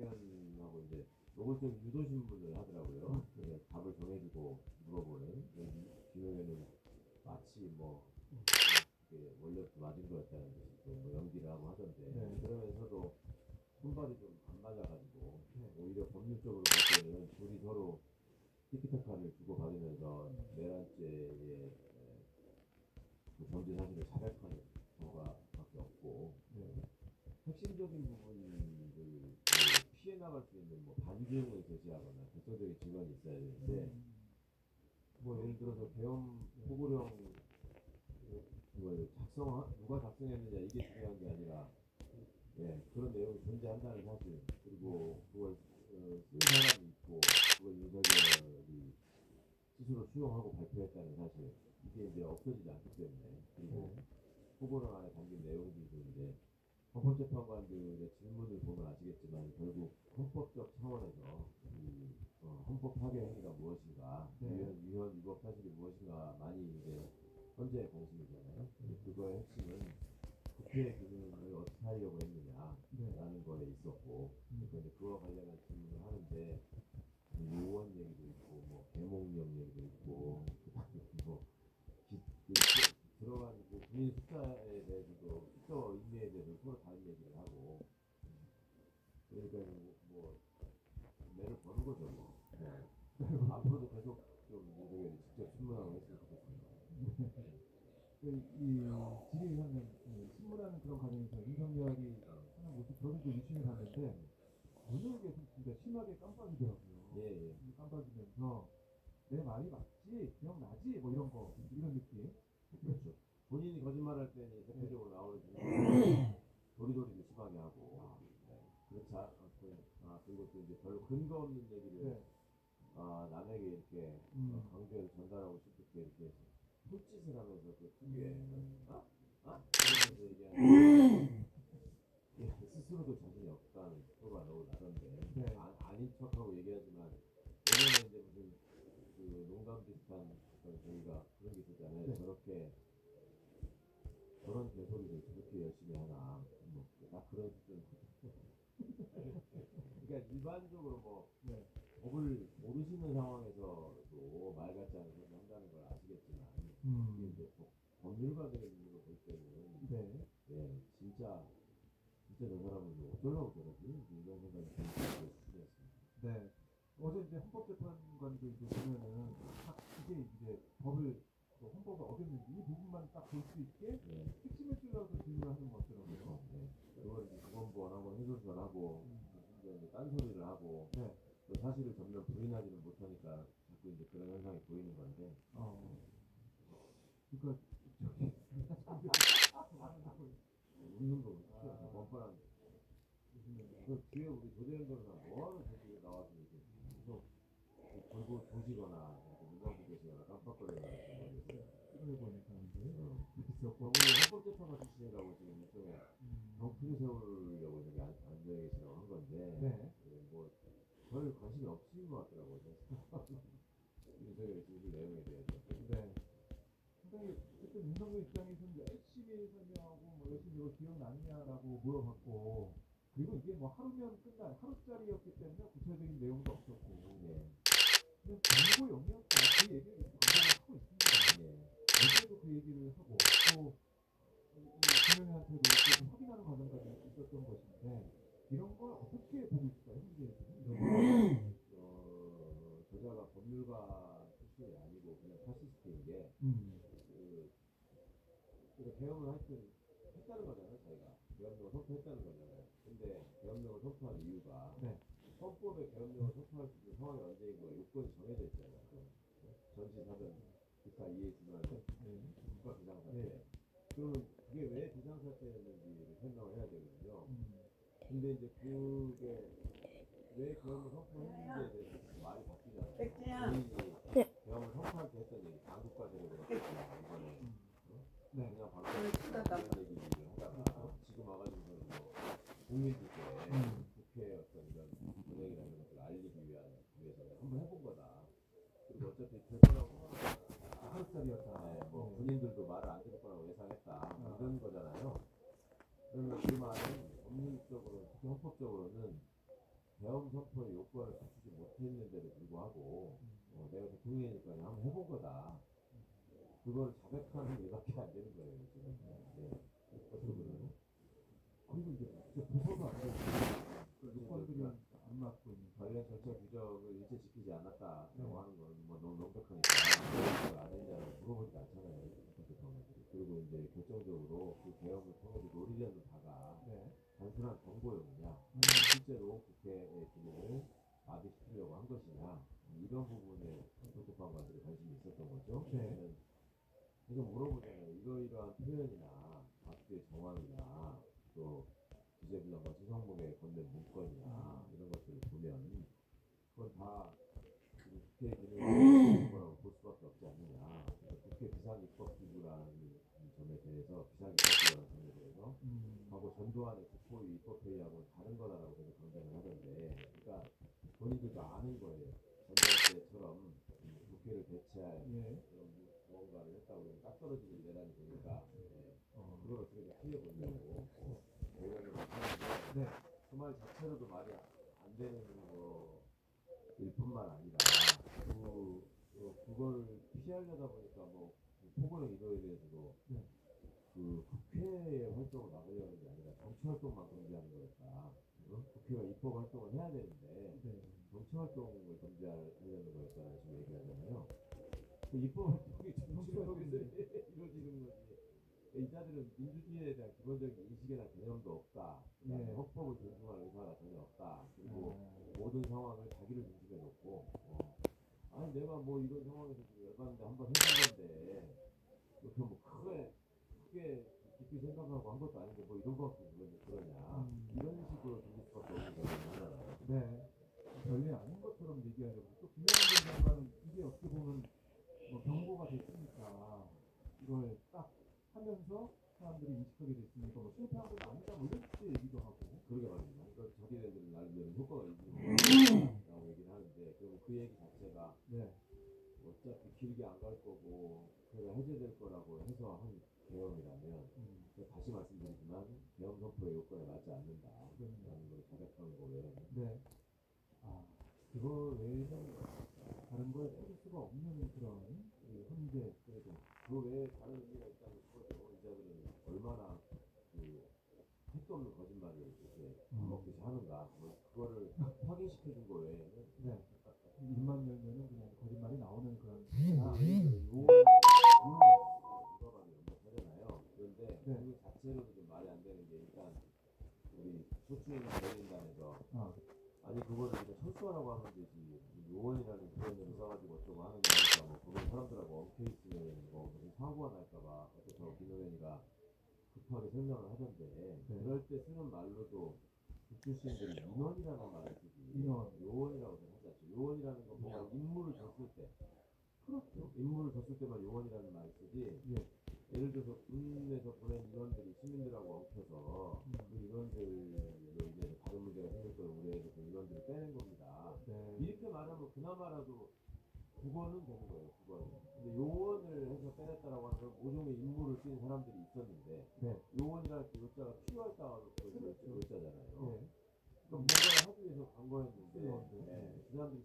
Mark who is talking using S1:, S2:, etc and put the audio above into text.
S1: 하고 이제 노골적 유도 신문을 하더라고요. 그래서 답을 정해주고 물어보는 기능에는 마치 뭐 원래부터 맞은 거였다는 듯이 뭐 연기를 하고 하던데 그러면서도 손발이 좀 안 맞아가지고 오히려 법률적으로 볼 때는 둘이 서로 티키타카를 주고받으면서 내란죄의 그 전제 사실을 자백하는 결과밖에 없고 핵심적인 부분들 그 피해 나갈 수 있는 뭐 반증을 제시하거나 결정적인 증언이 있어야 되는데 뭐 예를 들어서 계엄 포고령 그 작성 누가 작성했느냐 이게 중요한 게 아니라 그런 내용이 존재한다는 사실 그리고 그걸 쓴 사람이 있고 그걸 윤석열이 스스로 수용하고 발표했다는 사실 이게 이제 없어지지 않기 때문에 그리고 포고령 안에 담긴 내용들도 이제 헌법재판관들의 질문을 보면 아시겠지만 결국 헌법적 차원에서 이 헌법 파괴 행위가 무엇인가, 위헌 위법 사실이 무엇인가 많이 이제 현재의 관심이잖아요. 그거의 핵심은 국회의 기능을 어떻게 하려고 했느냐라는 거에 있었고, 그러니까 이제 그와 관련한 질문을 하는데 요원 얘기도 있고, 뭐 계몽령 얘기도 있고, 뭐 들어간 그 군인 숫자에 대해서도 숫자와 의미에 대해서 서로 다른 얘기를 하고 그러니까 뭐 매를 버는 거죠 뭐. 앞으로도 계속 좀 윤석열이 직접 신문하고 했으면 좋겠습니다.
S2: 이 질의하는 신문하는 그런 과정에서 윤석열이 하는 모습 저도 그 유심히 봤는데 오늘 계속 진짜 심하게 깜빡이더라고요. 깜빡이면서 내 말이 맞지? 기억나지? 뭐 이런 거 이런 느낌.
S1: 그렇죠. 본인이 거짓말할 때는 대표적으로 나오는 증거는 도리도리를 심하게 하고 그렇지 그리고 또 이제 별로 근거 없는 얘기를 남에게 이렇게 강조해서 전달하고 싶게 이렇게 홀짓을 하면서 그 특유의 이러면서 얘기하는 스스로도 자신이 없다는 표가 너무 나던데 아닌 척하고 얘기하지만 예전에 이제 무슨 그 농담 비슷한 저희가 그런 게 있었잖아요. 저런 개소리를 저렇게 열심히 하나 딱 그런 수준. 그러니까 일반적으로 뭐 법을 모르시는 상황에서도 말 같지 않은 소리 한다는 걸 아시겠지만 이게 이제 법률가들의 눈으로 볼 때는 진짜 저 사람은 뭐 어쩌려고 저러지? 이런 생각이 드는 수준이었습니다.
S2: 어제 이제 헌법재판관도 이제 보면은 딱 이게 법을 헌법을 어겼는지 이 부분만 딱 볼 수 있게 핵심을 찔러서 질문을 하는 것 같더라고요.
S1: 그걸 이제 두번하고 해설설하고 이제 딴소리를 하고 또 사실을 전면 부인하지는 못하니까 자꾸 이제 그런 현상이 보이는 건데.
S2: 그러니까
S1: 웃는 거 웃죠. 뻔뻔한. 그 뒤에 우리 조재현 변호사 뭐하러 저기 나와서 이렇게 계속 돌고 도시거나 눈 감고 계시거나 깜빡거리거나 저분이 헌법재판관 출신이라고 지금 일종의 덩크를 세우려고 이렇게 앉아 계시라고 한 건데 뭐 별 관심이 없으신 것 같더라고요. 윤석열의 진실 내용에 대해서.
S2: 상당히 어쨌든 윤석열 입장에서는 열심히 설명하고 뭐 열심히 이거 기억나느냐라고 물어봤고 그리고 이게 뭐 하루면 끝날 하루짜리였기 때문에 구체적인 내용도 없었고 그냥 정보 영역 그 얘기를 계속 반복을 하고 있습니다. 어제도 그 얘기를 하고 또 김영현한테도 좀 확인하는 과정까지 있었던 것인데 이런 걸 어떻게 보고 있을까요? 현재에서는
S1: 저자가 법률가 출신이 아니고 그냥 파시스트인 게 계엄을 하여튼 했다는 거잖아요. 자기가 계엄령을 선포했다는 거잖아요. 근데 계엄령을 선포한 이유가 헌법에 계엄령을 선포할 수 있는 상황이 언제인 거예요. 요건이 정해져 있잖아요. 전시사변 국가 이해 기반한 국가 비상사태. 그러면 그게 왜 비상사태였는지를 설명을 해야 되거든요. 근데 이제 그게 왜 계엄을 선포했는지에 대해서 말이 바뀌잖아요. 본인이 계엄을 선포할 때 했던 얘기, 당국가 세력으로 이번에 그냥 방금 얘기를 하다가 지금 와가지고서는 뭐 국민들께 국회의 어떤 이런 권력이나 이런 것들을 알리기 위해서 한번 해본 거다. 그리고 어차피 결과라고 하루짜리였다. 뭐 군인들도 말을 안 들을 거라고 예상했다. 이런 거잖아요. 그러면 그 말은 법률적으로, 특히 헌법적으로는 계엄 선포의 요건을 갖추지 못했는데도 불구하고 내가 대통령이니까 한번 해본 거다. 그걸 자백하는 얘기밖에 안 되는 거예요 지금. 네. 어떻게보면
S2: 그리고 이제 진짜 부서도 안 되고 요건들이 안 맞고 있는
S1: 관련 절차 규정을 일체 지키지 않았다라고
S2: 네.
S1: 하는 거는 뭐 너무 명백하니까 그걸 안 했냐고 물어보지 않잖아요. 대통령들이. 그리고 이제 결정적으로 그 계엄을 통해서 노리려는 바가
S2: 네.
S1: 단순한 정보용이냐, 실제로 국회의 기능을 마비시키려고 한 것이냐, 이런 부분에 헌법재판관들이 관심이 있었던 거죠.
S2: 네.
S1: 그래서 물어보잖아요. 이러이러한 표현이나 박수의 정황이나 또 기재부장과 지성목에 건넨 문건이나 이런 것들을 보면 그건 다 지금 국회 기능을 거라고 볼 수밖에 없지 않느냐. 그래서 국회 비상입법기구라는 점에 대해서 비상입법기구라는 점에 대해서 하고 전두환의 국보위 입법회의하고는 다른 거다라고 계속 강변을 하던데, 그러니까 본인들도 아는 거예요. 전두환 때처럼 국회를 대체할 그런 무언가를 했다고 그러면 딱 떨어지는 내란이 되니까 그걸 어떻게 피해 보려고 오해를 하는데, 그 말 자체로도 말이 안 되는 거일 뿐만 아니라 그걸 피하려다 보니까 뭐 포고령 이거에 대해서도 그 국회의 활동을 막으려는 게 아니라 정치 활동만 금지하는 거였다. 국회가 입법 활동을 해야 되는데 정치 활동을 금지하려는 거였다는 식으로 얘기하잖아요. 그 입법 활동이 정치 활동에서 이루어지는 거지. 이자들은 민주주의에 대한 기본적인 인식이나 개념도 없다. 헌법을 존중할 의사가 전혀 없다. 그리고 모든 상황을 자기를 중심에 놓고 아니 내가 뭐 이런 상황에서 지금 열받는데 한번 해본 건데 뭐 크게 깊이 생각하고 한 것도 아닌데 뭐 이런 거 갖고 그러냐 이런 식으로 들릴 수밖에 없는 거잖아요.
S2: 네. 별일 아닌 것처럼 얘기하려고 또 김영환 장관은 이게 어떻게 보면 뭐 경고가 됐으니까 이걸 딱 하면서 사람들이 인식하게 됐으니까 뭐 실패한 건 아니다 뭐 이렇게 얘기도 하고.
S1: 그러게 말입니다. 그러니까 자기네들은 나름대로 효과가 있다고 얘기를 하는데, 그럼 그 얘기 자체가 어차피 길게 안 갈 거고 그래가 해제될 거라고 해서 한 계엄이라면 다시 말씀드리지만 계엄 선포의 요건에 맞지 않는다라는 걸 자백하는 거예요.
S2: 네. 그거 외에는 다른 걸 찾을 수가 없는 그런 현재.
S1: 그래도 그 외에 다른 의미가 있다는 거죠. 이자들은 얼마나 그 택도 없는 거짓말을 이렇게 먹듯이 하는가. 그거를 확인시켜준 거 외에는
S2: 입만 열면은 그냥 거짓말이 나오는 그런.
S1: 유가감이 엄청나잖아요. 그런데 그 자체로도 좀 말이 안 되는 게, 일단 우리 소추인 대리인단에서 아니 그거를 그냥 철수하라고 하면 되지, 요원이라는 표현을 써가지고 어쩌고 하는 거니까 뭐 그걸 사람들하고 엉켜 있으면 뭐 무슨 사고가 날까봐 어쩌서 김효연이가 급하게 설명을 하던데, 그럴 때 쓰는 말로도 국출신들이 민원이라는 말을 쓰지 요원이라고 생각하지 않죠. 요원이라는 건 뭔가 임무를 줬을 때, 임무를 줬을 때만 요원이라는 말을 쓰지. 예를 들어서 군에서 보낸 인원들이 시민들하고 엉켜서 그 인원들로 인해서 다른 문제가 생길 걸 우려해서 그 인원들을 빼낸 겁니다. 이렇게 말하면 그나마라도 국어는 되는 거예요. 국어는. 근데 요원을 해서 빼냈다라고 하는 건 모종의 임무를 띈 사람들이 있었는데 요원이라는 그 요자가 필요할 따로 요자잖아요. 그러니까 뭔가를 하기 위해서 간 거였는데 그 사람들이